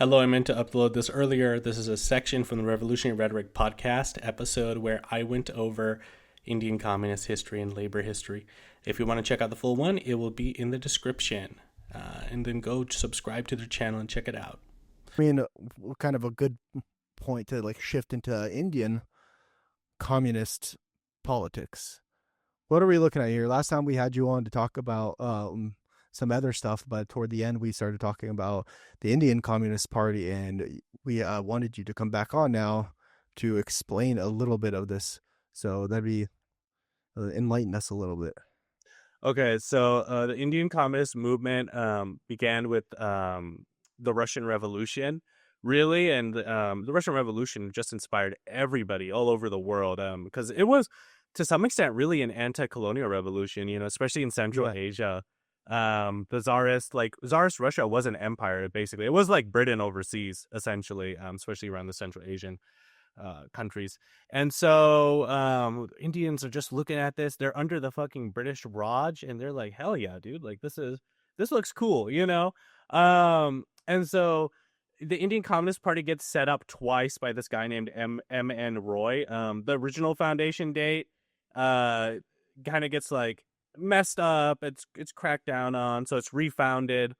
Hello, I meant to upload this earlier. This is a section from the Revolutionary Rhetoric Podcast episode where I went over Indian communist history and labor history. If you want to check out the full one, it will be in the description. And then go subscribe to their channel and check it out. I mean, kind of a good point to shift into Indian communist politics. What are we looking at here? Last time we had you on to talk about some other stuff, but toward the end we started talking about the Indian Communist Party, and we wanted you to come back on now to explain a little bit of this. So that'd be enlighten us a little bit. Okay, so the Indian Communist movement began with the Russian Revolution, really, and the Russian Revolution just inspired everybody all over the world because it was, to some extent, really an anti-colonial revolution, especially in Central Asia. The Tsarist Russia was an empire, basically. It was like Britain overseas, essentially, especially around the Central Asian countries. And so Indians are just looking at this. They're under the fucking British Raj, and they're like, hell yeah, dude, like this looks cool, and so the Indian Communist Party gets set up twice by this guy named M.N. Roy. The original foundation date kind of gets messed up. It's cracked down on, so it's refounded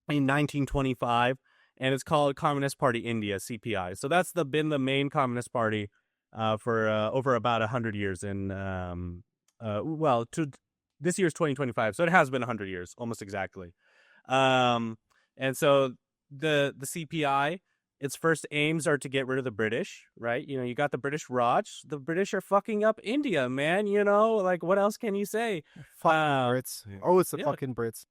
in 1925. And it's called Communist Party India, CPI. So that's been the main Communist Party for over about 100 years. And this year's 2025, so it has been 100 years, almost exactly. And so the CPI, its first aims are to get rid of the British, right? You got the British Raj. The British are fucking up India, man. What else can you say? Brits. Oh, it's the fucking Brits.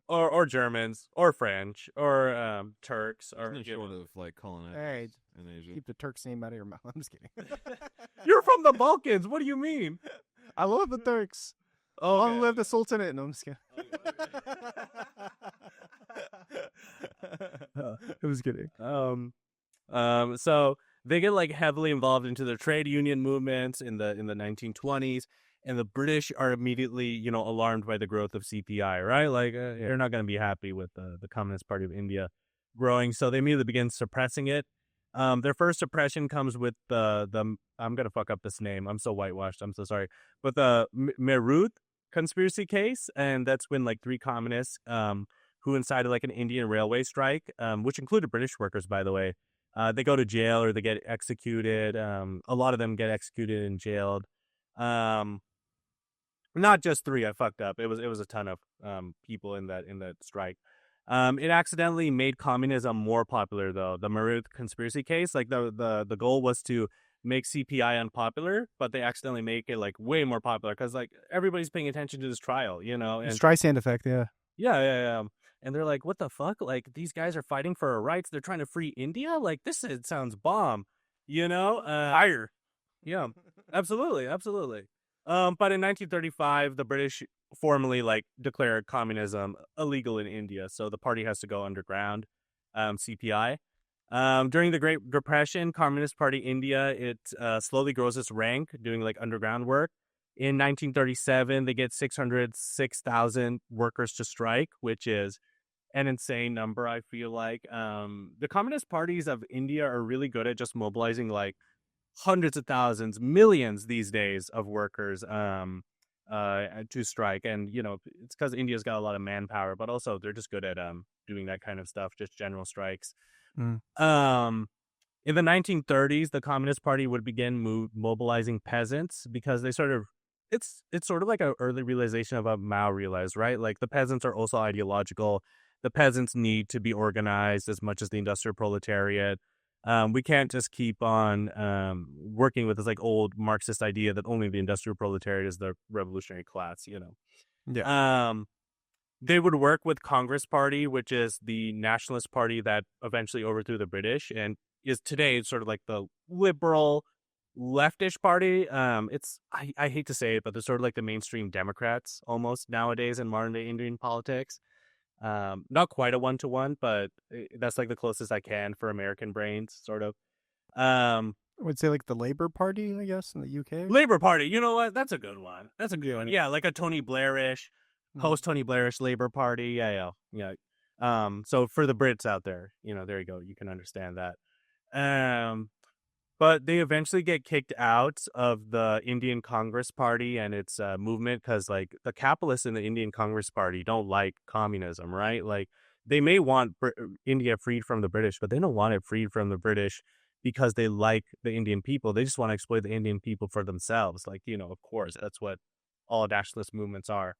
Or Germans, or French, or Turks, or short of colonizing Hey, in Asia. keep the Turks name out of your mouth. I'm just kidding. You're from the Balkans. What do you mean? I love the Turks. Oh, Long live the Sultanate. No, I'm just kidding. I was kidding. So they get heavily involved into the trade union movements in the 1920s. And the British are immediately, alarmed by the growth of CPI, right? They're not going to be happy with the Communist Party of India growing, so they immediately begin suppressing it. Their first suppression comes with the I'm going to fuck up this name. I'm so whitewashed. I'm so sorry. But the Meerut conspiracy case, and that's when three communists who incited an Indian railway strike, which included British workers, by the way. They go to jail or they get executed. A lot of them get executed and jailed. Not just three, I fucked up. It was a ton of people in that strike. It accidentally made communism more popular, though. The Meerut conspiracy case, the goal was to make CPI unpopular, but they accidentally make it way more popular because everybody's paying attention to this trial, And Streisand effect, yeah. Yeah. And they're like, what the fuck? These guys are fighting for our rights. They're trying to free India. This sounds bomb, Higher. Yeah, absolutely. But in 1935, the British formally declared communism illegal in India, so the party has to go underground. CPI. During the Great Depression, Communist Party India, it slowly grows its rank, doing underground work. In 1937, they get 606,000 workers to strike, which is an insane number. I feel the Communist parties of India are really good at just mobilizing hundreds of thousands, millions these days of workers to strike. And, it's because India's got a lot of manpower, but also they're just good at doing that kind of stuff, just general strikes. In the 1930s, the Communist Party would begin mobilizing peasants because they it's sort of an early realization of what Mao realized, right? The peasants are also ideological. The peasants need to be organized as much as the industrial proletariat. We can't just keep on working with this old Marxist idea that only the industrial proletariat is the revolutionary class, Yeah. They would work with Congress Party, which is the nationalist party that eventually overthrew the British and is today sort of the liberal leftish party. I hate to say it, but they're sort of the mainstream Democrats almost nowadays in modern day Indian politics. Not quite a 1-to-1, but that's the closest I can for American brains, sort of. I would say the Labour Party, I guess, in the UK. Labour Party, you know what? That's a good one. Yeah, a Tony Blairish, post Tony Blairish Labour Party. Yeah. So for the Brits out there, there you go. You can understand that. But they eventually get kicked out of the Indian Congress Party and its movement because, like, the capitalists in the Indian Congress Party don't like communism, right? Like, they may want India freed from the British, but they don't want it freed from the British because they like the Indian people. They just want to exploit the Indian people for themselves. Like, of course, that's what all nationalist movements are.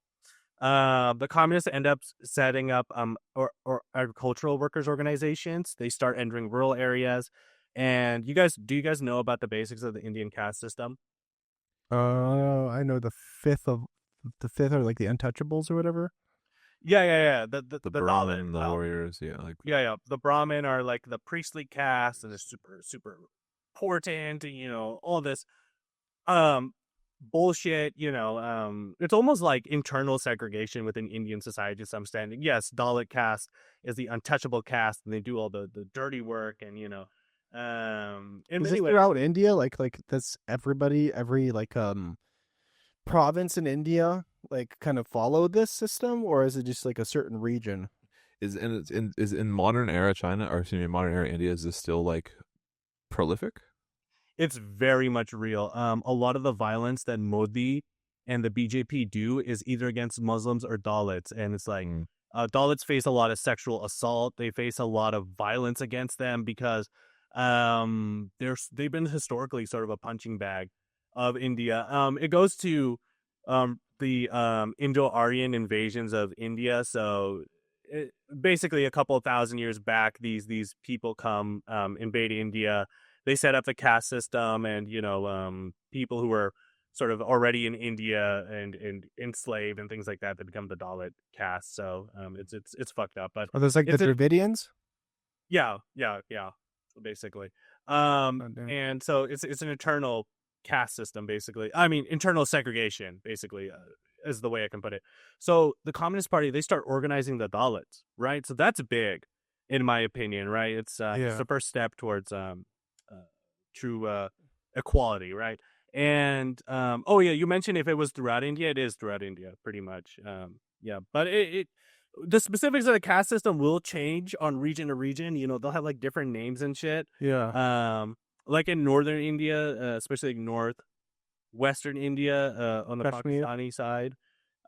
The communists end up setting up or agricultural workers organizations. They start entering rural areas. And do you guys know about the basics of the Indian caste system? I know the fifth are like the untouchables or whatever. Yeah. The The Brahmin, Dalit. the warriors, yeah, like Yeah. The Brahmin are like the priestly caste, and they're super important, and all this bullshit. It's almost like internal segregation within Indian society to some extent. Yes, Dalit caste is the untouchable caste, and they do all the dirty work, and in Is many this ways. throughout India? Like that's every like province in India like kind of follow this system, or is it just like a certain region? is in modern era China, or excuse me, modern era India, is this still like prolific? It's very much real. A lot of the violence that Modi and the BJP do is either against Muslims or Dalits, and it's like Dalits face a lot of sexual assault. They face a lot of violence against them because they've been historically sort of a punching bag of India. It goes to the Indo-Aryan invasions of India. So basically, a couple of thousand years back, these people come invade India. They set up the caste system, and people who were sort of already in India and enslaved and things like that, they become the Dalit caste. So it's fucked up, but Are those like the Dravidians? yeah, basically. And so it's an internal caste system, basically. I mean, internal segregation, basically, is the way I can put it. So the Communist Party, they start organizing the Dalits, right? So that's big, in my opinion, right? It's the first step towards true equality, right? And oh yeah, you mentioned if it was throughout India, it is throughout India, pretty much. Yeah, but the specifics of the caste system will change on region to region. They'll have like different names and shit. Yeah. Like in northern India, especially like northwestern India, on the Kashmir? Pakistani side.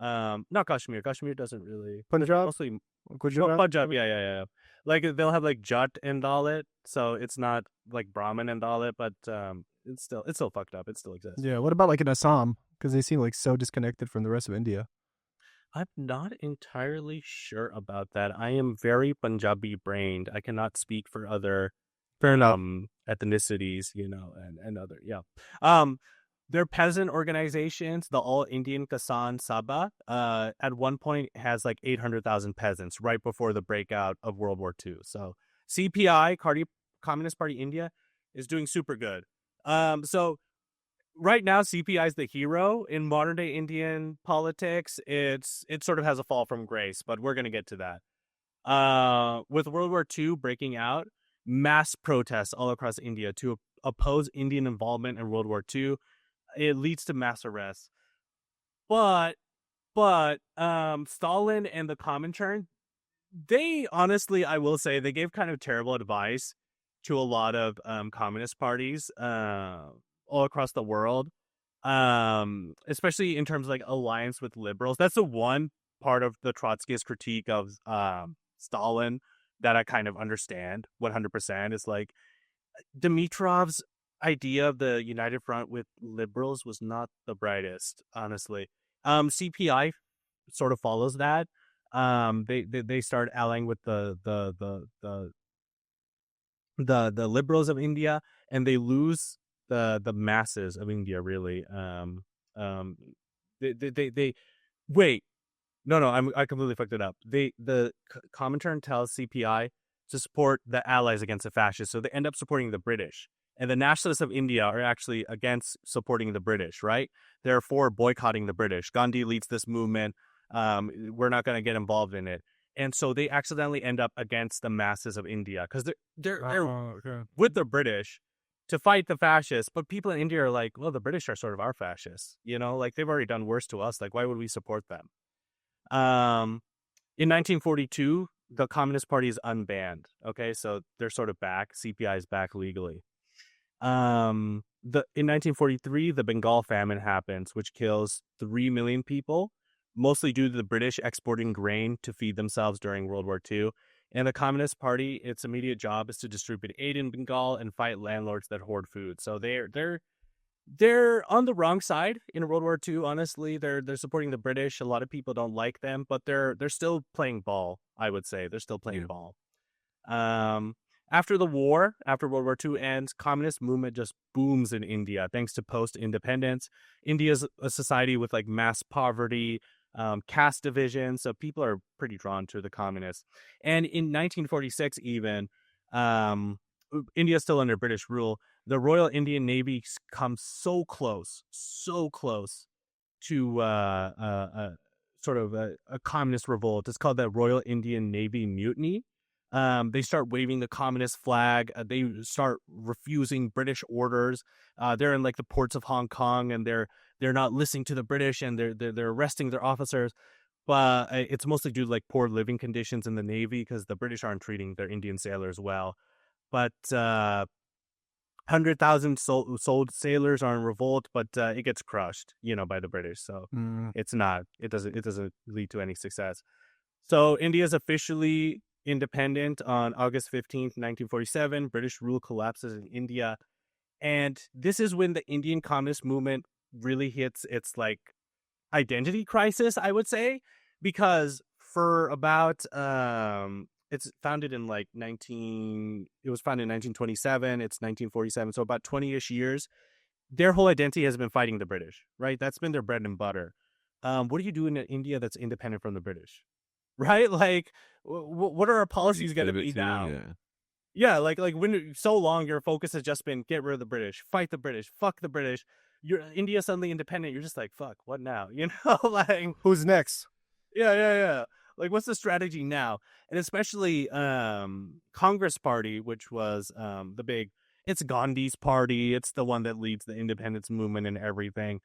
Not Kashmir. Kashmir doesn't really. Punjab? Mostly Gujarat? Punjab. Yeah. Like they'll have like Jat and Dalit, so it's not like Brahmin and Dalit, but it's still fucked up. It still exists. Yeah. What about like in Assam? Because they seem like so disconnected from the rest of India. I'm not entirely sure about that. I am very Punjabi brained. I cannot speak for other Fair enough. ethnicities, and other they're peasant organizations. The All Indian Kisan Sabha at one point has like 800,000 peasants right before the breakout of World War II. So CPI, Communist Party India, is doing super good. So right now CPI is the hero in modern day Indian politics. It sort of has a fall from grace, but we're gonna get to that. With World War II breaking out, mass protests all across India to oppose Indian involvement in World War II. It leads to mass arrests. But Stalin and the Comintern, they honestly, I will say, they gave kind of terrible advice to a lot of communist parties all across the world, especially in terms of like alliance with liberals. That's the one part of the Trotskyist critique of Stalin that I kind of understand 100%. Is like Dimitrov's idea of the United Front with liberals was not the brightest, honestly. CPI sort of follows that. They start allying with the liberals of India, and they lose the masses of India, really. They wait. No, I completely fucked it up. The Comintern tells CPI to support the allies against the fascists, so they end up supporting the British. And the nationalists of India are actually against supporting the British, right? They're for boycotting the British. Gandhi leads this movement. We're not going to get involved in it. And so they accidentally end up against the masses of India because they're with the British to fight the fascists. But people in India are like, well, the British are sort of our fascists. Like they've already done worse to us. Like, why would we support them? In 1942, the Communist Party is unbanned. Okay, so they're sort of back. CPI is back legally. In 1943, the Bengal famine happens, which kills 3 million people, mostly due to the British exporting grain to feed themselves during World War II. And the Communist Party, its immediate job is to distribute aid in Bengal and fight landlords that hoard food. So they're on the wrong side in World War II. Honestly, they're supporting the British. A lot of people don't like them, but they're still playing ball. I would say they're still playing ball. After the war, after World War II ends, communist movement just booms in India thanks to post-independence. India's a society with like mass poverty, caste division, so people are pretty drawn to the communists. And in 1946, even India's still under British rule. The Royal Indian Navy comes so close to sort of a communist revolt. It's called the Royal Indian Navy Mutiny. They start waving the communist flag. They start refusing British orders. They're in like the ports of Hong Kong, and they're not listening to the British, and they're arresting their officers. But it's mostly due to like poor living conditions in the Navy because the British aren't treating their Indian sailors well. But 100,000 sold sailors are in revolt, but it gets crushed, by the British. So it doesn't lead to any success. So India is officially independent on August 15th, 1947. British rule collapses in India. And this is when the Indian communist movement really hits its like identity crisis, I would say, because for about it's founded in like it was founded in 1927, it's 1947, so about 20-ish years. Their whole identity has been fighting the British, right? That's been their bread and butter. What do you do in India that's independent from the British? Right? Like, what are our policies going to be now? Yeah, like when so long your focus has just been get rid of the British, fight the British, fuck the British. You're India suddenly independent. You're just like, fuck, what now? Like who's next? Yeah. Like, what's the strategy now? And especially Congress Party, which was it's Gandhi's party. It's the one that leads the independence movement and everything.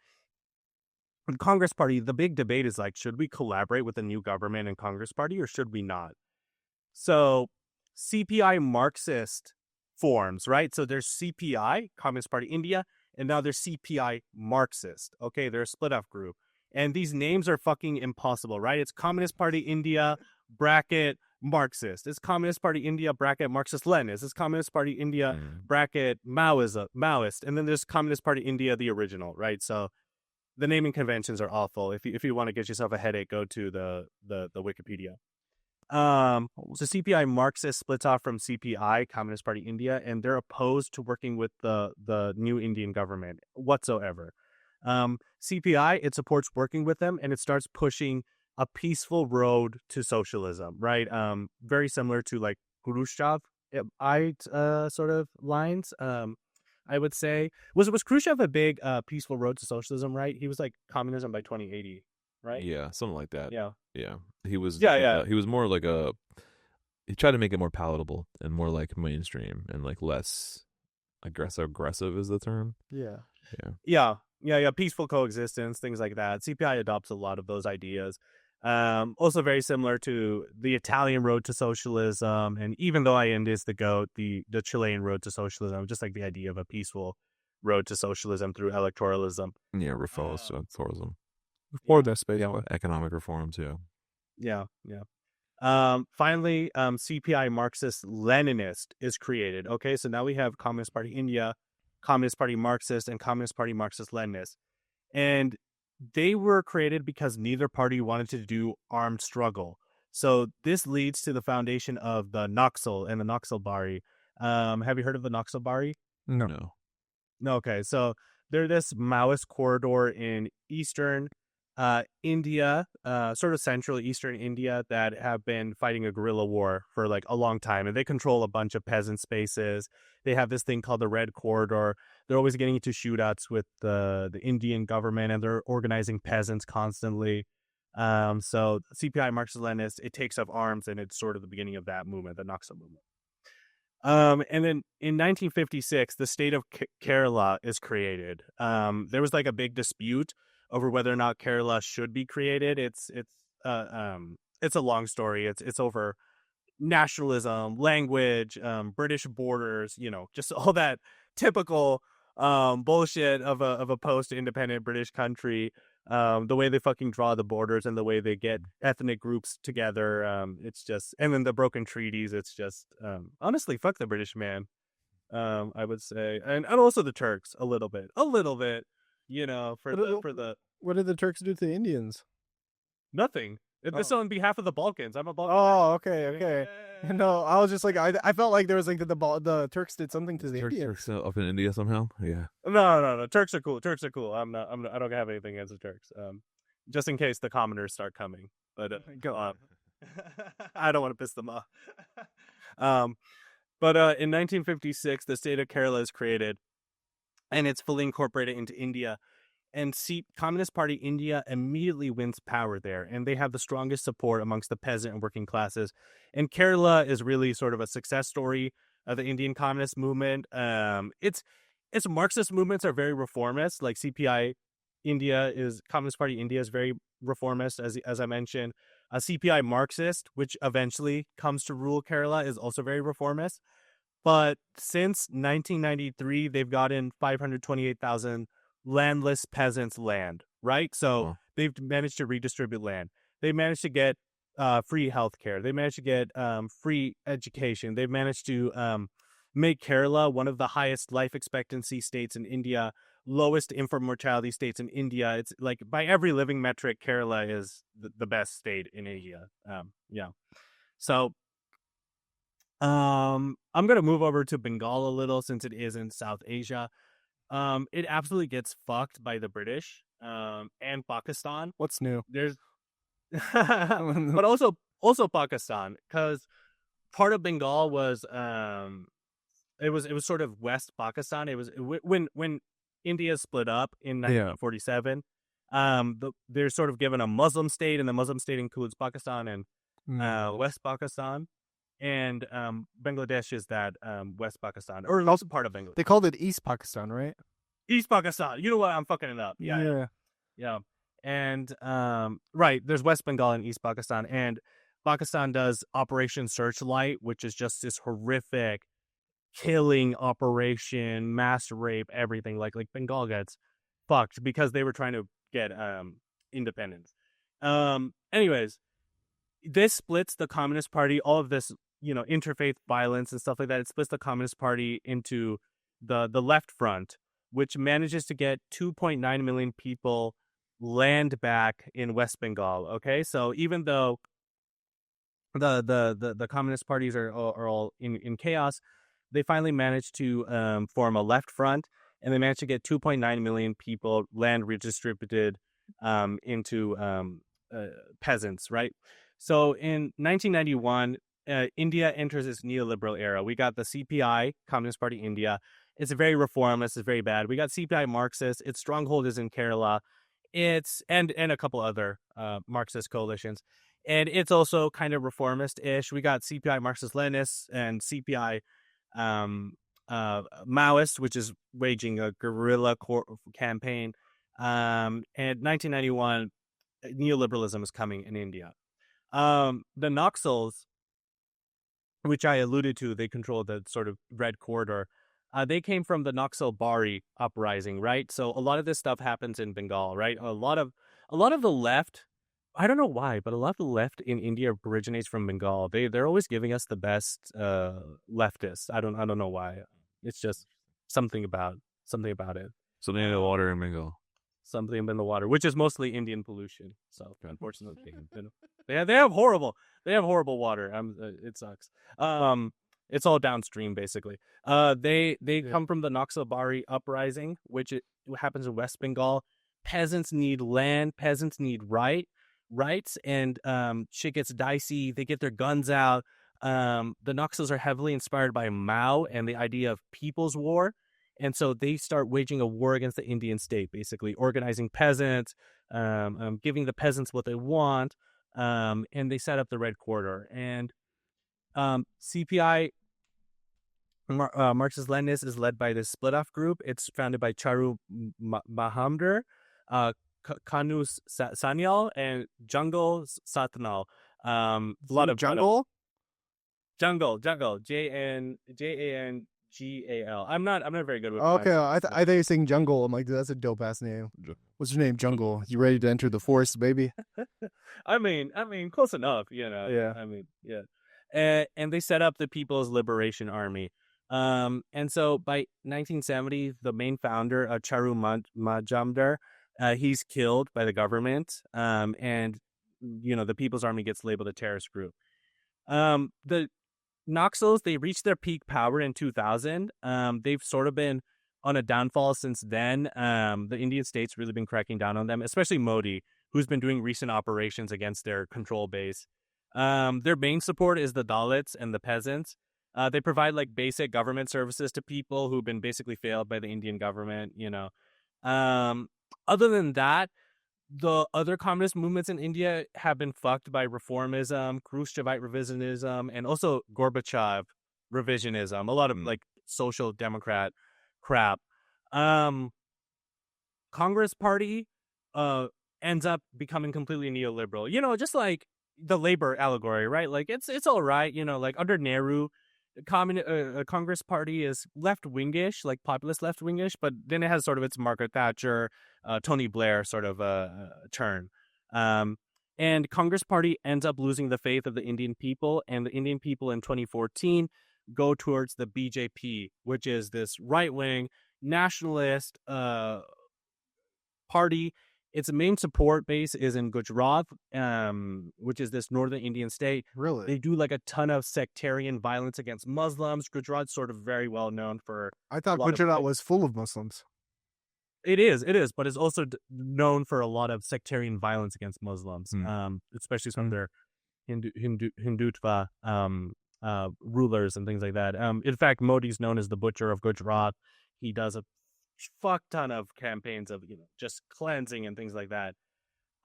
The Congress Party, the big debate is like, should we collaborate with the new government and Congress Party or should we not? So CPI Marxist forms, right? So there's CPI, Communist Party India, and now there's CPI Marxist. Okay, they're a split up group. And these names are fucking impossible, right? It's Communist Party India, bracket, Marxist. It's Communist Party India, bracket, Marxist-Leninist. It's Communist Party India, bracket, Maoist. And then there's Communist Party India, the original, right? So the naming conventions are awful. If you want to get yourself a headache, go to the Wikipedia. So CPI Marxist splits off from CPI, Communist Party India, and they're opposed to working with the new Indian government whatsoever. CPI, it supports working with them, and it starts pushing a peaceful road to socialism, right? Very similar to like Khrushchev, sort of lines. I would say was Khrushchev a big peaceful road to socialism, right? He was like communism by 2080, right? Yeah, something like that. Yeah. He was. Yeah. He was more like he tried to make it more palatable and more like mainstream and like less aggressive is the term. Yeah. Peaceful coexistence, things like that. CPI adopts a lot of those ideas. Also very similar to the Italian road to socialism, and even though Allende is the GOAT, the Chilean road to socialism, just like the idea of a peaceful road to socialism through electoralism. Yeah, reformism. For this space, economic reforms, Yeah. Finally, CPI Marxist Leninist is created. Okay, so now we have Communist Party India, Communist Party Marxist, and Communist Party Marxist Leninist. And they were created because neither party wanted to do armed struggle. So this leads to the foundation of the Naxal and the Naxalbari. Have you heard of the Naxalbari? No. Okay, so they're this Maoist corridor in eastern India, sort of central eastern India, that have been fighting a guerrilla war for like a long time, and they control a bunch of peasant spaces. They have this thing called the Red Corridor. They're always getting into shootouts with the Indian government, and they're organizing peasants constantly. So CPI Marxist-Leninist, it takes up arms, and it's sort of the beginning of that movement, the Naxal movement. And then in 1956, the state of Kerala is created. There was like a big dispute over whether or not Kerala should be created. It's a long story. It's over nationalism, language, British borders, just all that typical bullshit of a post-independent British country. The way they fucking draw the borders and the way they get ethnic groups together. It's just, and then the broken treaties. It's just, honestly, fuck the British, man. I would say, and also the Turks a little bit, for the What did the Turks do to the Indians? nothing. This is on behalf of the Balkans. I'm a Balkan. Oh, okay. No, I was just like, I felt like there was like the Turks did something to the Indians. Turks up in India somehow. Yeah. No. Turks are cool. I don't have anything against the Turks. Just in case the commoners start coming, but Go on. I don't want to piss them off. But in 1956, the state of Kerala is created, and it's fully incorporated into India. And Communist Party India immediately wins power there, and they have the strongest support amongst the peasant and working classes. And Kerala is really sort of a success story of the Indian communist movement. Its Marxist movements are very reformist, like Communist Party India is very reformist, as I mentioned. CPI Marxist, which eventually comes to rule Kerala, is also very reformist. But since 1993, they've gotten 528,000 landless peasants land, right? So they've managed to redistribute land. They managed to get free healthcare. They managed to get free education. They've managed to make Kerala one of the highest life expectancy states in India, lowest infant mortality states in India. It's like by every living metric, Kerala is the best state in India. So I'm going to move over to Bengal a little since it is in South Asia. It absolutely gets fucked by the British and Pakistan. What's new? There's but also Pakistan, because part of Bengal was it was sort of West Pakistan. It was when India split up in 1947. They're sort of given a Muslim state, and the Muslim state includes Pakistan and West Pakistan. And Bangladesh is that West Pakistan, or also part of Bangladesh. They called it East Pakistan, right? East Pakistan. You know what? I'm fucking it up. Yeah. And right, there's West Bengal and East Pakistan, and Pakistan does Operation Searchlight, which is just this horrific killing operation, mass rape, everything. Like Bengal gets fucked because they were trying to get independence. Anyways, this splits the Communist Party. All of this, interfaith violence and stuff like that. It splits the Communist Party into the left front, which manages to get 2.9 million people land back in West Bengal. Okay, so even though the Communist parties are all in chaos, they finally managed to form a left front, and they managed to get 2.9 million people land redistributed into peasants, right? So in 1991, India enters its neoliberal era. We got the CPI, Communist Party India. It's very reformist. It's very bad. We got CPI Marxist. Its stronghold is in Kerala. And a couple other Marxist coalitions. And it's also kind of reformist-ish. We got CPI Marxist-Leninists and CPI Maoist, which is waging a guerrilla campaign. And 1991, neoliberalism is coming in India. The Naxals, which I alluded to, they control the sort of red corridor. They came from the Naxal Bari uprising, right? So a lot of this stuff happens in Bengal, right? A lot of the left, I don't know why, but a lot of the left in India originates from Bengal. They're always giving us the best leftists. I don't know why. It's just something about it. Something in the water in Bengal. Something in the water, which is mostly Indian pollution. So unfortunately, they have horrible water. It sucks. It's all downstream basically. They come from the Naxal Bari uprising, which happens in West Bengal. Peasants need land. Peasants need rights, and shit gets dicey. They get their guns out. The Naxals are heavily inspired by Mao and the idea of people's war. And so they start waging a war against the Indian state, basically organizing peasants, giving the peasants what they want, and they set up the Red Corridor. And CPI, Marxist-Leninist, is led by this split-off group. It's founded by Charu Mahamdar, Kanu Sanyal, and Jungle Satnal. Jungle? Jungle, Jangal. I'm not very good with Okay, I pronunciation. thought you were saying Jungle. I'm like, dude, that's a dope ass name. What's your name? Jungle. You ready to enter the forest, baby? I mean, close enough, Yeah. I mean, yeah. And they set up the People's Liberation Army. And so by 1970, the main founder, Charu Majumdar, he's killed by the government. And the People's Army gets labeled a terrorist group. The Naxals, they reached their peak power in 2000. They've sort of been on a downfall since then. The Indian state's really been cracking down on them, especially Modi, who's been doing recent operations against their control base. Their main support is the Dalits and the peasants. They provide like basic government services to people who've been basically failed by the Indian government, Other than that, the other communist movements in India have been fucked by reformism, Khrushchevite revisionism, and also Gorbachev revisionism. A lot of like social democrat crap. Congress Party ends up becoming completely neoliberal. Just like the labor allegory, right? Like it's all right. Like under Nehru, Congress Party is left-wingish, like populist left-wingish, but then it has sort of its Margaret Thatcher, Tony Blair sort of turn. And Congress Party ends up losing the faith of the Indian people, and the Indian people in 2014 go towards the BJP, which is this right-wing nationalist party. Its main support base is in Gujarat, which is this northern Indian state. Really? They do like a ton of sectarian violence against Muslims. Gujarat's sort of very well known for. I thought Gujarat was full of Muslims. It is, but it's also known for a lot of sectarian violence against Muslims, especially some of their Hindutva rulers and things like that. In fact, Modi's known as the Butcher of Gujarat. He does a fuck ton of campaigns of just cleansing and things like that.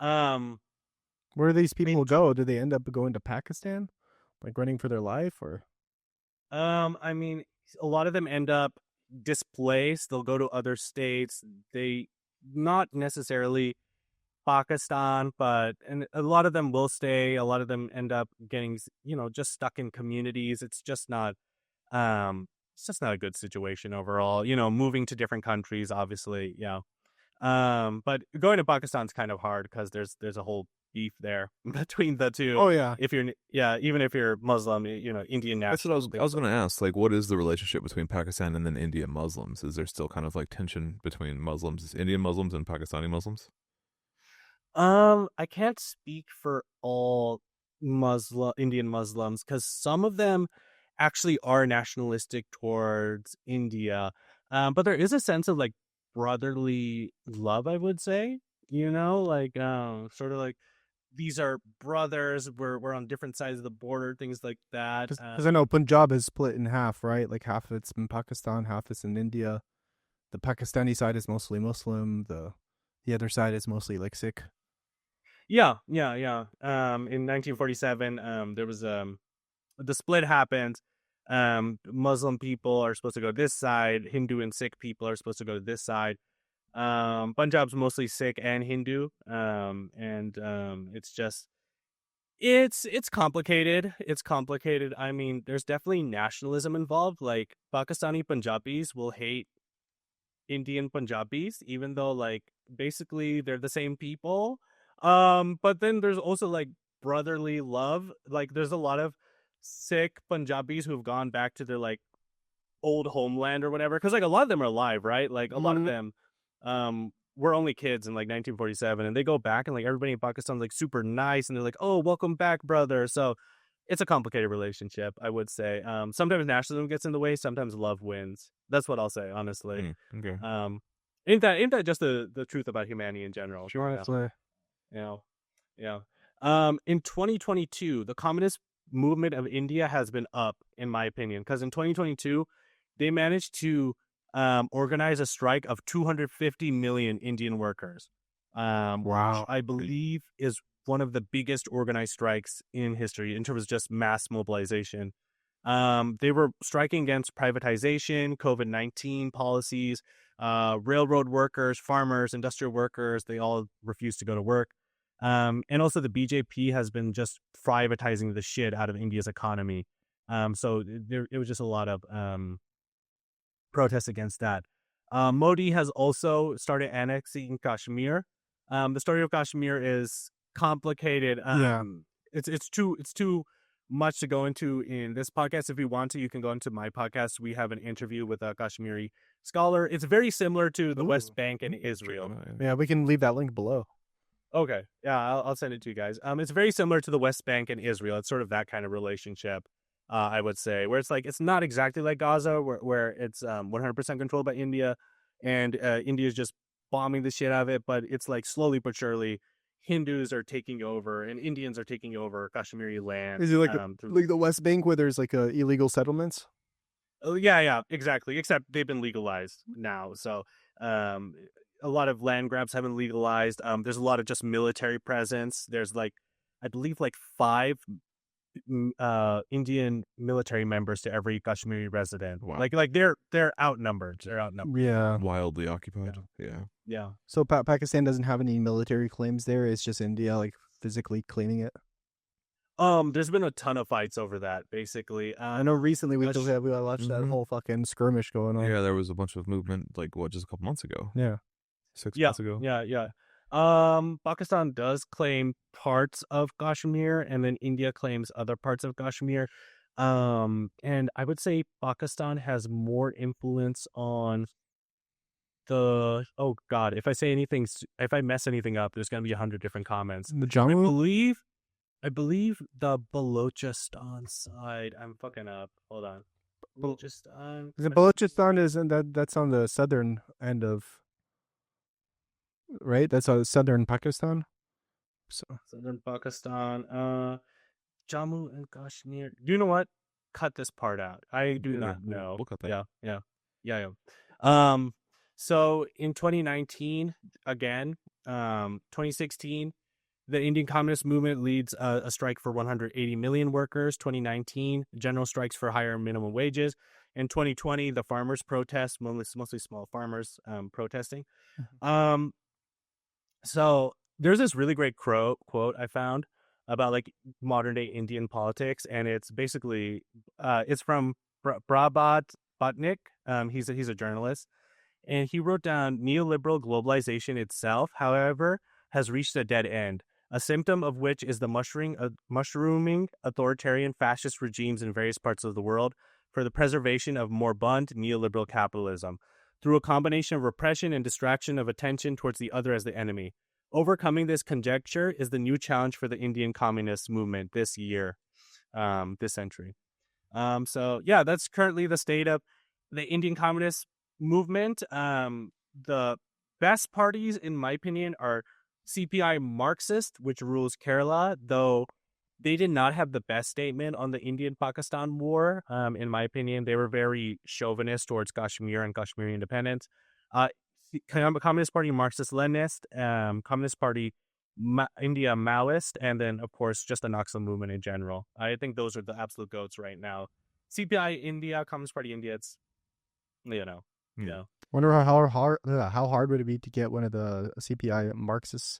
Where do these people go? Do they end up going to Pakistan, like running for their life, or? I mean, a lot of them end up displaced. They'll go to other states. They not necessarily Pakistan, and a lot of them will stay. A lot of them end up getting just stuck in communities. It's just not a good situation overall. Moving to different countries, obviously, but going to Pakistan is kind of hard because there's a whole beef there between the two. Oh yeah. Even if you're Muslim, Indian national. That's what I was going to ask. Like, what is the relationship between Pakistan and then Indian Muslims? Is there still kind of like tension between Muslims, Indian Muslims, and Pakistani Muslims? I can't speak for all Indian Muslims because some of them actually are nationalistic towards India, but there is a sense of like brotherly love, I would say. Like sort of like these are brothers. We're on different sides of the border, things like that. Because I know Punjab is split in half, right? Like half of it's in Pakistan, half is in India. The Pakistani side is mostly Muslim. The other side is mostly like Sikh. Yeah. In 1947, there was the split happened. Muslim people are supposed to go this side. Hindu and Sikh people are supposed to go to this side. Punjab's mostly Sikh and Hindu. It's just it's complicated. It's complicated. I mean, there's definitely nationalism involved. Like Pakistani Punjabis will hate Indian Punjabis, even though like basically they're the same people. But then there's also like brotherly love. Like there's a lot of Sikh Punjabis who've gone back to their like old homeland or whatever, because like a lot of them are alive, right? Like a lot of them were only kids in like 1947, and they go back and like everybody in Pakistan's like super nice, and they're like, oh, welcome back, brother. So it's a complicated relationship, I would say. Sometimes nationalism gets in the way, sometimes love wins. That's what I'll say, honestly. Okay. Ain't that just the truth about humanity in general? Sure, honestly. Yeah. In 2022, the communist movement of India has been up, in my opinion, because in 2022, they managed to organize a strike of 250 million Indian workers. Wow. Which I believe is one of the biggest organized strikes in history in terms of just mass mobilization. They were striking against privatization, COVID-19 policies, railroad workers, farmers, industrial workers. They all refused to go to work. And also the BJP has been just privatizing the shit out of India's economy. So it was just a lot of protests against that. Modi has also started annexing Kashmir. The story of Kashmir is complicated. It's too much to go into in this podcast. If you want to, you can go into my podcast. We have an interview with a Kashmiri scholar. It's very similar to the West Bank and Israel. Yeah, we can leave that link below. Okay, yeah, I'll send it to you guys. It's very similar to the West Bank and Israel. It's sort of that kind of relationship, I would say, where it's like it's not exactly like Gaza, where it's 100% controlled by India, and India is just bombing the shit out of it. But it's like slowly but surely, Hindus are taking over and Indians are taking over Kashmiri land. Is it like like the West Bank where there's like illegal settlements? Oh yeah, exactly. Except they've been legalized now, so a lot of land grabs have been legalized. There's a lot of just military presence. There's like, I believe, like 5 Indian military members to every Kashmiri resident. Wow. Like they're outnumbered. They're outnumbered. Yeah, Wildly occupied. Yeah. So Pakistan doesn't have any military claims there. It's just India like physically claiming it. There's been a ton of fights over that. Basically, I know recently we watched that whole fucking skirmish going on. Yeah, there was a bunch of movement just a couple months ago. Yeah. 6 months ago. Yeah. Pakistan does claim parts of Kashmir, and then India claims other parts of Kashmir. And I would say Pakistan has more influence on the. Oh God, if I mess anything up, there's gonna be 100 different comments. The Jammu? I believe the Balochistan side. I'm fucking up. Hold on. Balochistan. The Balochistan that's on the southern end of. Right, that's southern Pakistan. Southern Pakistan, Jammu and Kashmir. You know what? Cut this part out. I do not know. We'll cut that. Yeah. So in 2019, again, 2016, the Indian Communist Movement leads a strike for 180 million workers. 2019, general strikes for higher minimum wages. In 2020, the farmers protest, mostly small farmers protesting. So there's this really great quote I found about like modern day Indian politics, and it's basically it's from Prabhat Patnaik. He's a journalist, and he wrote down neoliberal globalization itself, however, has reached a dead end, a symptom of which is the mushrooming authoritarian fascist regimes in various parts of the world for the preservation of moribund neoliberal capitalism, through a combination of repression and distraction of attention towards the other as the enemy. Overcoming this conjecture is the new challenge for the Indian Communist Movement this year, this century. So yeah, that's currently the state of the Indian Communist Movement. The best parties, in my opinion, are CPI Marxist, which rules Kerala, though they did not have the best statement on the Indian-Pakistan war. In my opinion, they were very chauvinist towards Kashmir and Kashmiri independence. Communist Party Marxist-Leninist, Communist Party India Maoist, and then, of course, just the Naxal movement in general. I think those are the absolute goats right now. CPI India, Communist Party India, it's, Wonder how hard would it be to get one of the CPI Marxists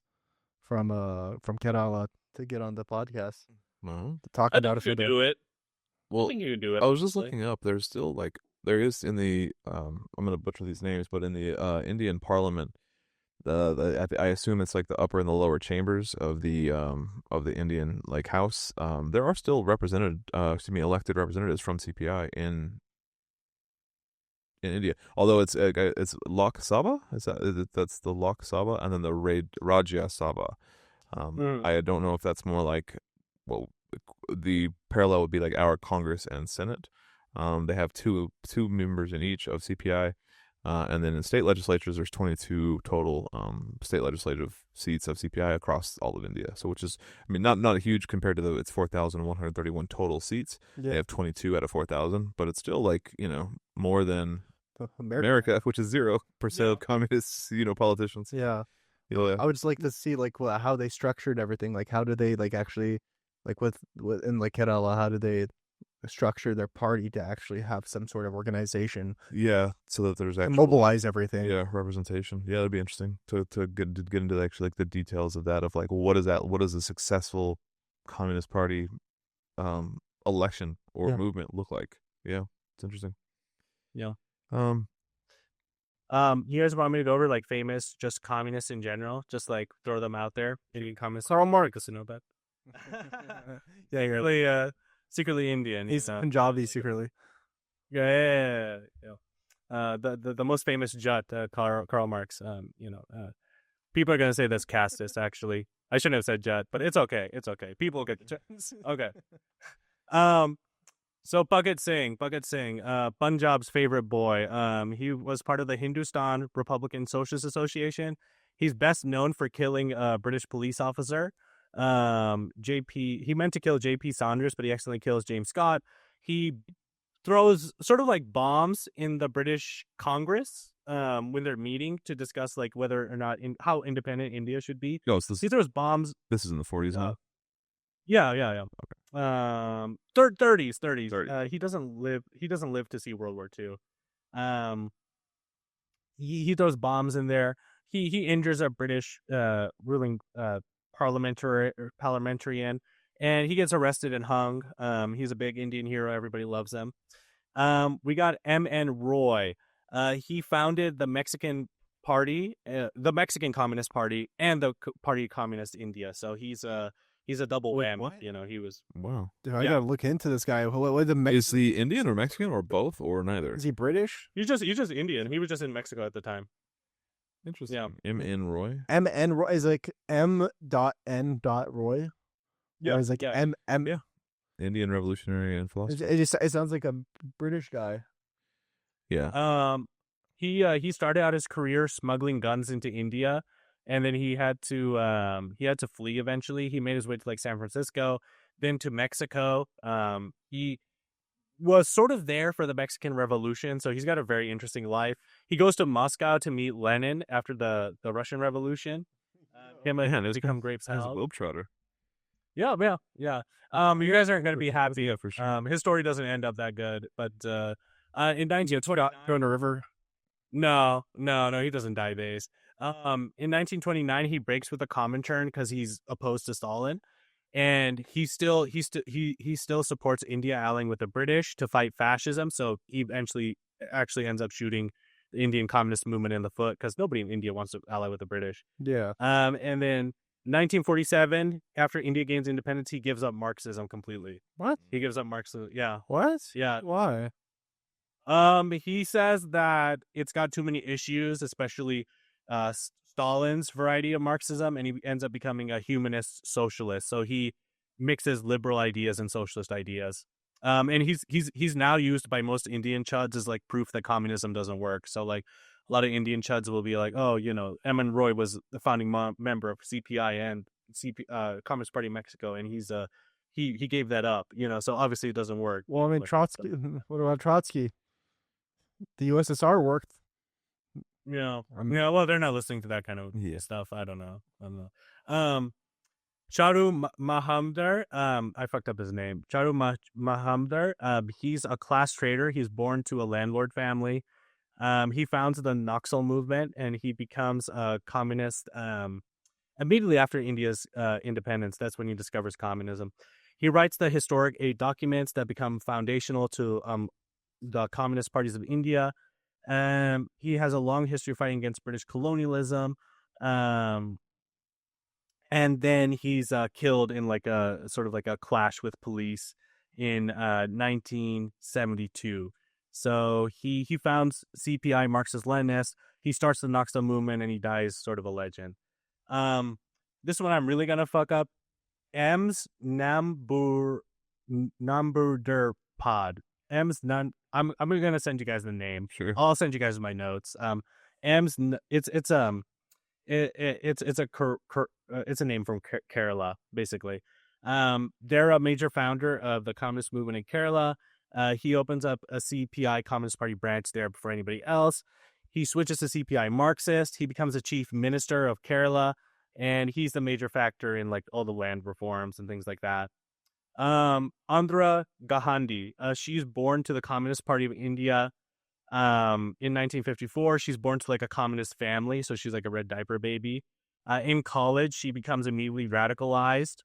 from Kerala to get on the podcast to talk about it. I think you do it. Well, I think you can do it. I was just looking up. There's still there is in the I'm gonna butcher these names, but in the Indian Parliament, I assume it's like the upper and the lower chambers of the Indian House. There are still elected representatives from CPI in India, although it's Lok Sabha. That's the Lok Sabha, and then the Rajya Sabha. I don't know if that's more the parallel would be like our Congress and Senate. They have two members in each of CPI, and then in state legislatures, there's 22 total state legislative seats of CPI across all of India. So, which is, not a huge compared to it's 4,131 total seats. Yeah. They have 22 out of 4,000, but it's still more than America, which is 0% of communist politicians. Yeah. I would just like to see how they structured everything. How do they actually in Kerala, how do they structure their party to actually have some sort of organization? Yeah, so that there's actually mobilize everything. Yeah, representation. Yeah, that'd be interesting to get into actually the details of that, of what is a successful Communist Party election or Yeah. movement look like? Yeah, it's interesting. Yeah. Um, You guys want me to go over like famous, just communists in general? Just like throw them out there. Indian communists. Karl Marx. To know about. Yeah, you're Really, secretly Indian. he's you know? Punjabi secretly. Yeah. The most famous Jut, Karl Marx. People are gonna say that's casteist. Actually, I shouldn't have said Jut, but it's okay. It's okay. People get the chance. Okay. So Bhagat Singh, Punjab's favorite boy. He was part of the Hindustan Republican Socialist Association. He's best known for killing a British police officer. He meant to kill J.P. Saunders, but he accidentally kills James Scott. He throws sort of like bombs in the British Congress when they're meeting to discuss like whether or not how independent India should be. oh, so He throws bombs. this is in the 40s, huh? Yeah. Okay. 30s. He doesn't live to see World War II. He throws bombs in there. He injures a British ruling parliamentarian, and he gets arrested and hung. He's a big Indian hero. Everybody loves him. We got M.N. Roy. He founded the Mexican Party, the Mexican Communist Party, and the Party of Communist India. So he's a double M. what? You know, he was. Wow. Dude, I gotta look into this guy. Is he Indian or Mexican or both or neither? Is he British? He's just Indian. He was just in Mexico at the time. Interesting. Yeah. M.N. Roy? M.N. Roy is like M.N. Roy. Yeah. Or is like yeah. M. Yeah. Indian revolutionary and philosopher. It sounds like a British guy. Yeah. He started out his career smuggling guns into India, and then he had to flee eventually. He made his way to like San Francisco, then to Mexico. He was sort of there for the Mexican Revolution, so he's got a very interesting life. He goes to Moscow to meet Lenin after the Russian Revolution. Him and him become great As a pals. globetrotter. Yeah. You guys aren't going to be happy. Yeah, for sure. His story doesn't end up that good, but in 1929, Go in the river. No, he doesn't die base. In 1929, he breaks with the Comintern because he's opposed to Stalin, and he still supports India allying with the British to fight fascism. So he eventually actually ends up shooting the Indian Communist movement in the foot because nobody in India wants to ally with the British. Yeah. And then 1947, after India gains independence, he gives up Marxism completely. What? He gives up Marxism. Yeah. What? Yeah. Why? He says that it's got too many issues, especially Stalin's variety of Marxism, and he ends up becoming a humanist socialist. So he mixes liberal ideas and socialist ideas. And he's now used by most Indian chuds as like proof that communism doesn't work. So like a lot of Indian chuds will be like, oh, M.N. Roy was the founding member of CPI and Communist Party of Mexico, and he gave that up. So obviously it doesn't work. Well, I mean, Trotsky. What about Trotsky? The USSR worked. Yeah. Well, they're not listening to that kind of stuff. I don't know. Charu Mahamdar, I fucked up his name. Charu Mahamdar, he's a class trader. He's born to a landlord family. He founds the Naxal movement, and he becomes a communist immediately after India's independence. That's when he discovers communism. He writes the historic 8 documents that become foundational to the communist parties of India. He has a long history of fighting against British colonialism. And then he's killed in like a sort of like a clash with police in 1972. So he founds CPI, Marxist-Leninist. He starts the Naxal movement, and he dies sort of a legend. This one I'm really gonna fuck up. Ems Namburderpad. Ems Nan. I'm gonna send you guys the name. Sure. I'll send you guys my notes. Ems. It's a name from Kerala, basically. They're a major founder of the communist movement in Kerala. He opens up a CPI Communist Party branch there before anybody else. He switches to CPI Marxist. He becomes the chief minister of Kerala, and he's the major factor in like all the land reforms and things like that. Andhra Gandhi, she's born to the Communist Party of India. In 1954, she's born to like a communist family, so she's like a red diaper baby. In college, she becomes immediately radicalized.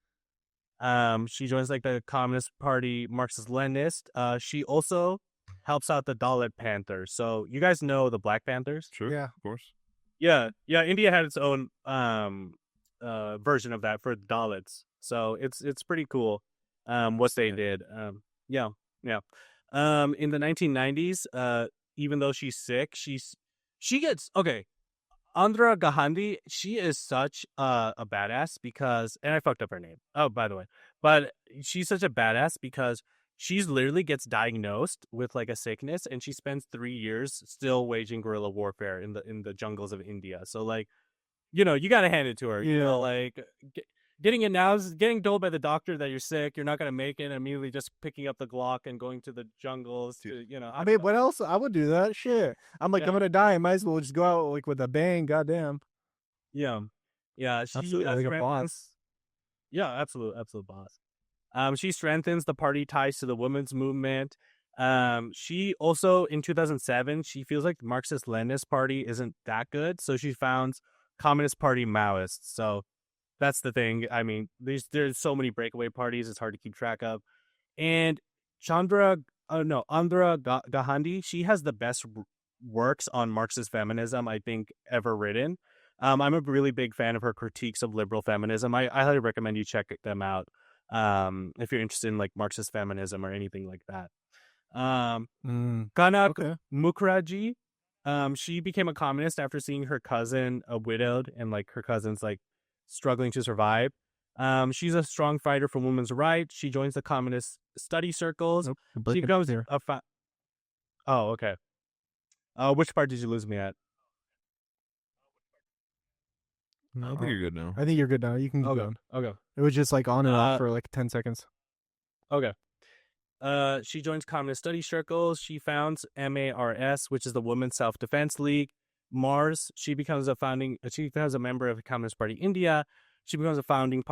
She joins like the Communist Party, Marxist-Leninist. She also helps out the Dalit Panthers. So you guys know the Black Panthers? Sure. Yeah. Of course. Yeah. India had its own version of that for Dalits. So it's pretty cool. What they did. Yeah. In the 1990s, even though she's sick, she gets okay. Andhra Gandhi, she is such a badass because, and I fucked up her name. Oh, by the way, but she's such a badass because she's literally gets diagnosed with like a sickness, and she spends 3 years still waging guerrilla warfare in the jungles of India. So like, you gotta hand it to her. Yeah. Like getting it now is getting told by the doctor that you're sick, you're not gonna make it, and immediately just picking up the Glock and going to the jungles to, I mean, what else? I would do that. Shit. I'm like, Yeah. I'm gonna die. I might as well just go out like with a bang. Goddamn. Yeah. She Absolutely, like a strengthens- boss. Yeah, absolute boss. She strengthens the party ties to the women's movement. She also in 2007 she feels like the Marxist-Leninist party isn't that good, so she founds Communist Party Maoists. So that's the thing. I mean, there's so many breakaway parties; it's hard to keep track of. And Andhra Gandhi, she has the best works on Marxist feminism I think ever written. I'm a really big fan of her critiques of liberal feminism. I highly recommend you check them out if you're interested in like Marxist feminism or anything like that. Kanak Okay. Mukherjee, she became a communist after seeing her cousin widowed and like her cousin's like struggling to survive. She's a strong fighter for women's rights. She joins the communist study circles. Nope. She becomes Oh, okay. Which part did you lose me at? No, I think you're good now. I think you're good now. You can keep going. Okay. It was just like on and off for like 10 seconds. Okay. She joins communist study circles. She founds MARS, which is the Women's Self-Defense League. Mars. She becomes a member of the Communist Party India. She becomes a founding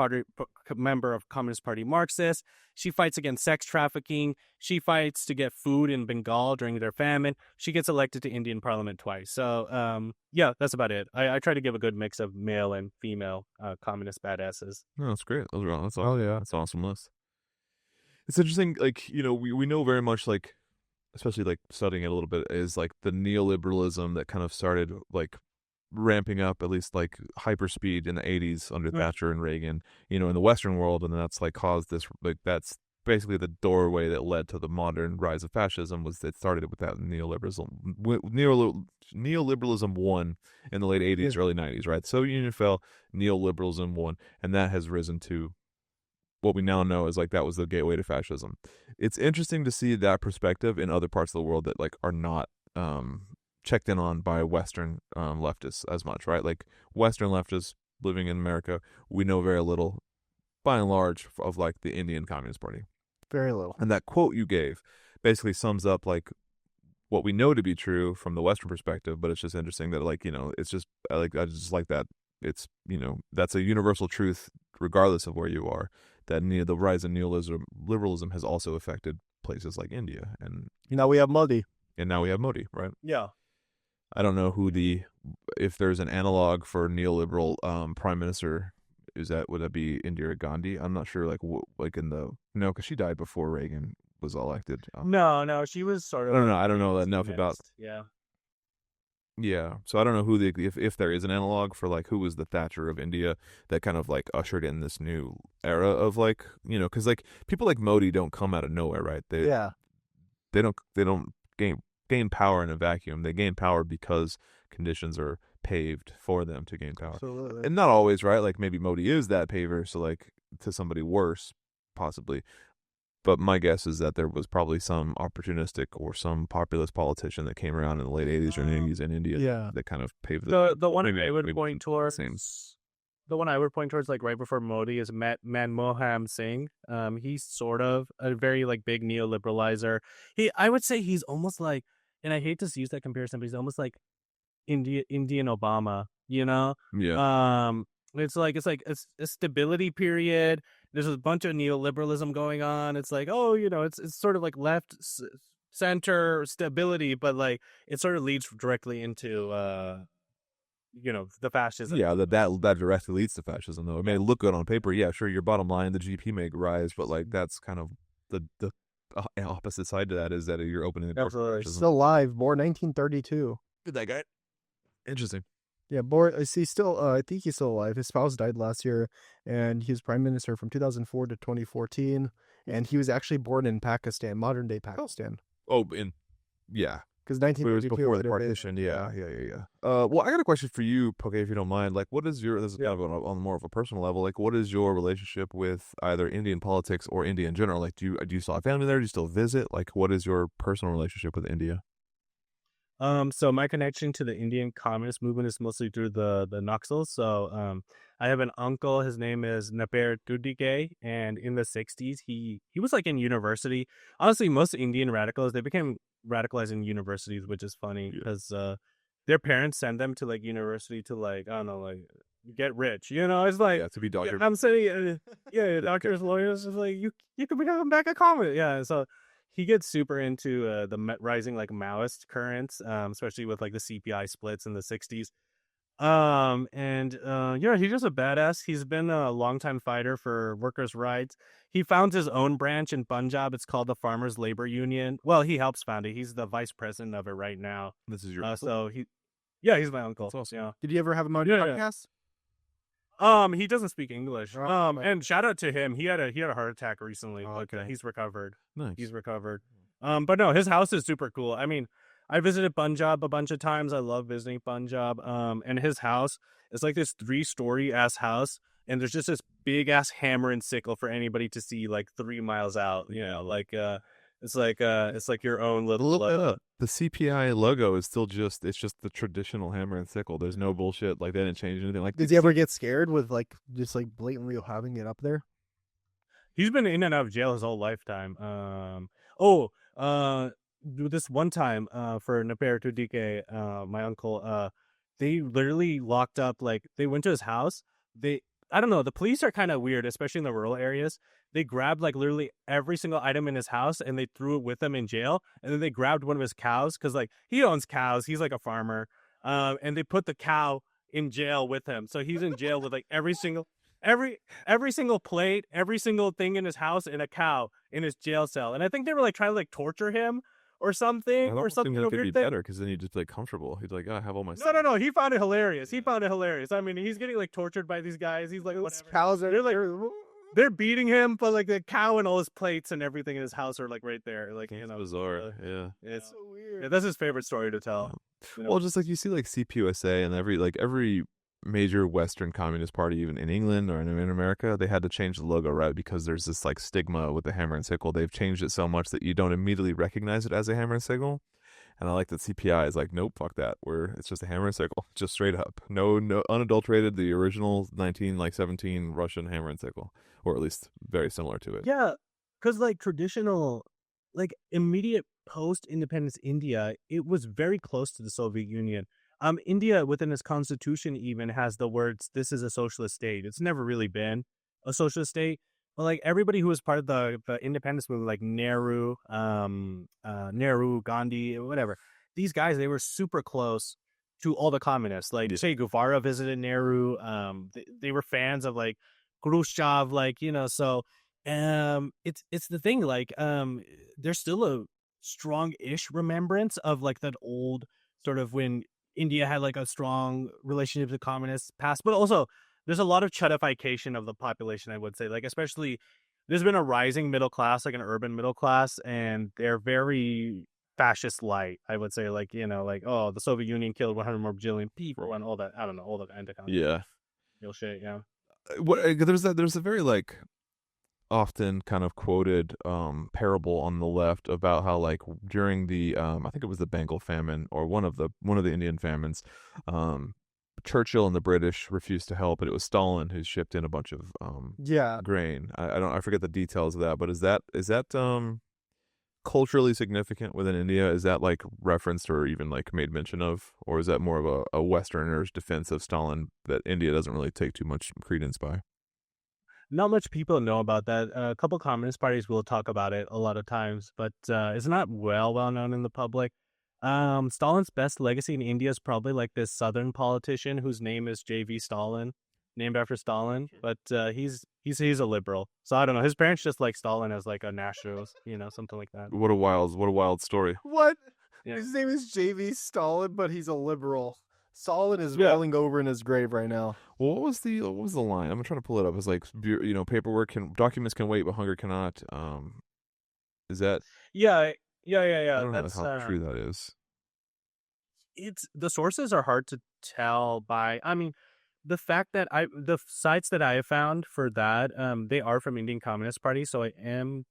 member of Communist Party Marxist. She fights against sex trafficking. She fights to get food in Bengal during their famine. She gets elected to Indian Parliament twice. So, yeah, that's about it. I try to give a good mix of male and female communist badasses. No, that's great. That's Oh, yeah. That's an awesome list. It's interesting, like, we know very much, like, especially like studying it a little bit, is like the neoliberalism that kind of started like ramping up, at least like hyperspeed in the 80s under Thatcher and Reagan, in the Western world, and that's like caused this, like, that's basically the doorway that led to the modern rise of fascism. Was that started with that neoliberalism won in the late 80s, early 90s, right? Soviet Union fell, neoliberalism won, and that has risen to what we now know is like that was the gateway to fascism. It's interesting to see that perspective in other parts of the world that like are not checked in on by Western leftists as much, right? Like Western leftists living in America, we know very little, by and large, of like the Indian Communist Party. Very little. And that quote you gave basically sums up like what we know to be true from the Western perspective, but it's just interesting that like, it's just I just like that. It's, that's a universal truth regardless of where you are, that the rise in neoliberalism has also affected places like India. And now we have Modi. And now we have Modi, right? Yeah. I don't know if there's an analog for neoliberal prime minister. Would that be Indira Gandhi? I'm not sure. Because she died before Reagan was elected. No, she was sort of. I don't know enough about. Yeah. Yeah, so I don't know if there is an analog for like who was the Thatcher of India that kind of like ushered in this new era of like, because like people like Modi don't come out of nowhere, right? They don't gain power in a vacuum. They gain power because conditions are paved for them to gain power. Absolutely. And not always, right? Like maybe Modi is that paver, so like to somebody worse, possibly. But my guess is that there was probably some opportunistic or some populist politician that came around in the late 80s or 90s in India that kind of paved the one I would point towards. The one I would point towards, like right before Modi, is Manmohan Singh. He's sort of a very like big neoliberalizer. I would say he's almost like, and I hate to use that comparison, but he's almost like Indian Obama. Yeah. It's a stability period. There's a bunch of neoliberalism going on. It's like, it's sort of like left center stability, but like it sort of leads directly into the fascism. Yeah, that directly leads to fascism, though. It may look good on paper. Yeah, sure, your bottom line, the GP may rise, but like that's kind of the opposite side to that is that you're opening the door for fascism. Still alive, born 1932. Good, that guy. Interesting. Yeah, born. I think he's still alive. His spouse died last year, and he was prime minister from 2004 to 2014. And he was actually born in Pakistan, modern day Pakistan. Yeah. Because It was 1932 before the partition. Yeah. Well, I got a question for you, Poke, if you don't mind. Like, what is this is kind of on more of a personal level. Like, what is your relationship with either Indian politics or India in general? Like, do you still have family there? Do you still visit? Like, what is your personal relationship with India? So my connection to the Indian communist movement is mostly through the Naxals. So I have an uncle. His name is Naper Tudike, and in the 60s, he was like in university. Honestly, most Indian radicals, they became radicalized in universities, which is funny because their parents send them to like university to like, I don't know, like get rich. It's like to be doctor. I'm saying, doctors, lawyers. It's like you can become back a communist. Yeah, so. He gets super into the rising like Maoist currents, especially with like the CPI splits in the 60s. He's just a badass. He's been a longtime fighter for workers' rights. He found his own branch in Punjab. It's called the Farmers Labor Union. Well, he helps found it. He's the vice president of it right now. This is your he's my uncle. That's awesome. Yeah. Did you ever have him on your podcast? He doesn't speak English. And shout out to him. He had a heart attack recently. Okay. He's recovered. Nice. He's recovered. But no, his house is super cool. I mean, I visited Punjab a bunch of times. I love visiting Punjab. And his house is like this 3-story ass house, and there's just this big ass hammer and sickle for anybody to see like 3 miles out. It's like your own little. The CPI logo is still just the traditional hammer and sickle. There's no bullshit. Like they didn't change anything. Like, did he ever get scared with like just like blatantly having it up there? He's been in and out of jail his whole lifetime. This one time for Naper Tudike, my uncle, they literally locked up, like they went to his house. I don't know, the police are kind of weird, especially in the rural areas. They grabbed like literally every single item in his house and they threw it with him in jail. And then they grabbed one of his cows because like he owns cows. He's like a farmer. And they put the cow in jail with him. So he's in jail with like every single plate, every single thing in his house, and a cow in his jail cell. And I think they were like trying to like torture him or something Could be better because then he'd just be like comfortable. He'd like, I have all my stuff. No. He found it hilarious. I mean, he's getting like tortured by these guys. He's like, those cows are they're beating him, but like the cow and all his plates and everything in his house are like right there. Like, it's bizarre. It's so weird. Yeah, that's his favorite story to tell. Well, just like you see like CPUSA and every major Western communist party, even in England or in America, they had to change the logo, right? Because there's this like stigma with the hammer and sickle. They've changed it so much that you don't immediately recognize it as a hammer and sickle. And I like that CPI is like, nope, fuck that. It's just a hammer and sickle, just straight up. No unadulterated, the original 1917 Russian hammer and sickle, or at least very similar to it. Yeah, because like traditional, like immediate post-independence India, it was very close to the Soviet Union. India, within its constitution, even has the words, this is a socialist state. It's never really been a socialist state. But like everybody who was part of the independence movement, like Nehru, Gandhi, whatever, these guys, they were super close to all the communists. Like Che Guevara visited Nehru. They were fans of like Khrushchev, like, so it's the thing, like there's still a strong-ish remembrance of like that old sort of when India had like a strong relationship to communist past, but also there's a lot of chuddification of the population, I would say. Like, especially, there's been a rising middle class, like an urban middle class, and they're very fascist light, I would say. Like, like, oh, the Soviet Union killed 100 more bajillion people and all that. I don't know, all the real shit, yeah. There's a very like often kind of quoted parable on the left about how like during the I think it was the Bengal famine or one of the Indian famines, Churchill and the British refused to help, but it was Stalin who shipped in a bunch of grain. I forget the details of that, but is that culturally significant within India? Is that like referenced or even like made mention of, or is that more of a Westerner's defense of Stalin that India doesn't really take too much credence by? Not much people know about that. A couple communist parties will talk about it a lot of times, but it's not well known in the public. Stalin's best legacy in India is probably like this southern politician whose name is J.V. Stalin, named after Stalin. But he's a liberal, so I don't know. His parents just like Stalin as like a nationalist, something like that. What a wild story. What? Yeah. His name is J.V. Stalin, but he's a liberal. Stalin is rolling over in his grave right now. Well, what was the line? I'm trying to pull it up. It's like, documents can wait, but hunger cannot. Is that? Yeah. I don't That's know how true that is. It's the sources are hard to tell by. I mean, the fact that the sites that I have found for that, they are from Indian Communist Party, so I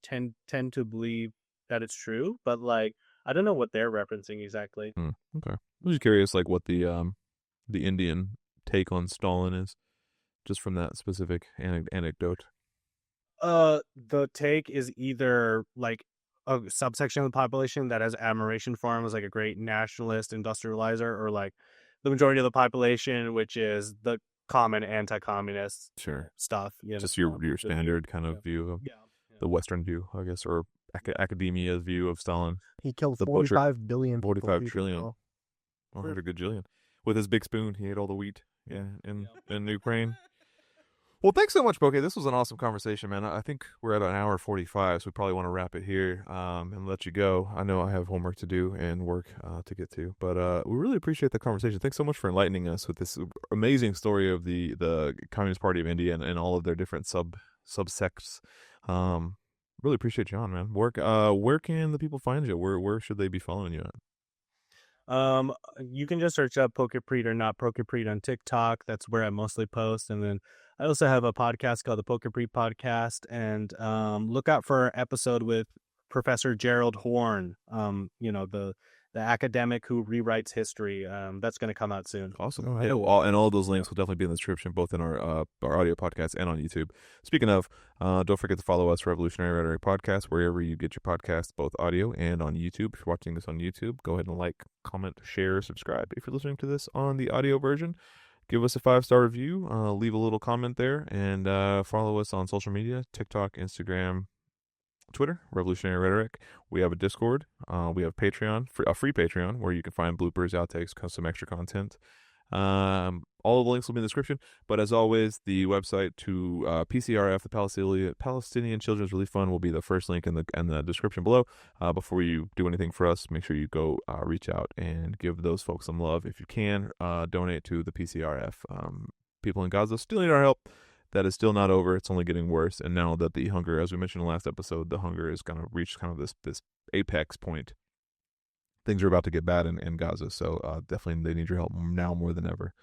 tend to believe that it's true. But like, I don't know what they're referencing exactly. Okay, I'm just curious, like what the Indian take on Stalin is, just from that specific anecdote. The take is either like a subsection of the population that has admiration for him as like a great nationalist industrializer, or like the majority of the population, which is the common anti-communist stuff. Just your standard kind of view of the Western view, I guess, or academia's view of Stalin. He killed 45 billion. 45 trillion. 100 gajillion. With his big spoon, he ate all the wheat. In Ukraine. Well, thanks so much, Poke. This was an awesome conversation, man. I think we're at an hour 45, so we probably want to wrap it here and let you go. I know I have homework to do and work to get to, but we really appreciate the conversation. Thanks so much for enlightening us with this amazing story of the Communist Party of India and all of their different subsects. Really appreciate you on, man. Where can the people find you? Where should they be following you at? You can just search up Pokepreet or not Pokepreet on TikTok. That's where I mostly post. And then I also have a podcast called the Pokepreet Podcast, and look out for an episode with Professor Gerald Horn, the academic who rewrites history. That's going to come out soon. Awesome. And all of those links will definitely be in the description, both in our audio podcast and on YouTube. Speaking of, don't forget to follow us, Revolutionary Rhetoric Podcast, wherever you get your podcasts, both audio and on YouTube. If you're watching this on YouTube, go ahead and like, comment, share, subscribe. If you're listening to this on the audio version, give us a 5-star review, leave a little comment there, and follow us on social media, TikTok, Instagram, Twitter, Revolutionary Rhetoric. We have a Discord. We have Patreon, a free Patreon, where you can find bloopers, outtakes, some extra content. All of the links will be in the description. But as always, the website to PCRF, the Palestinian Children's Relief Fund, will be the first link in the description below. Before you do anything for us, make sure you go reach out and give those folks some love. If you can, donate to the PCRF. People in Gaza still need our help. That is still not over. It's only getting worse. And now that the hunger, as we mentioned in the last episode, the hunger is going to reach kind of this apex point. Things are about to get bad in Gaza. So definitely they need your help now more than ever.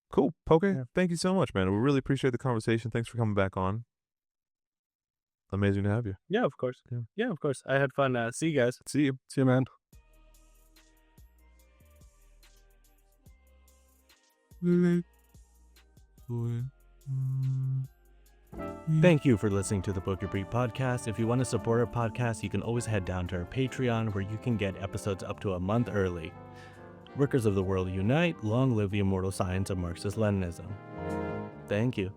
Cool. Poke, Thank you so much, man. We really appreciate the conversation. Thanks for coming back on. Amazing to have you. Yeah, of course. Yeah, of course. I had fun. See you guys. See you. See you, man. Thank you for listening to the Pokepreet Podcast. If you want to support our podcast, you can always head down to our Patreon, where you can get episodes up to a month early. Workers of the world unite. Long live the immortal science of Marxist-Leninism. Thank you.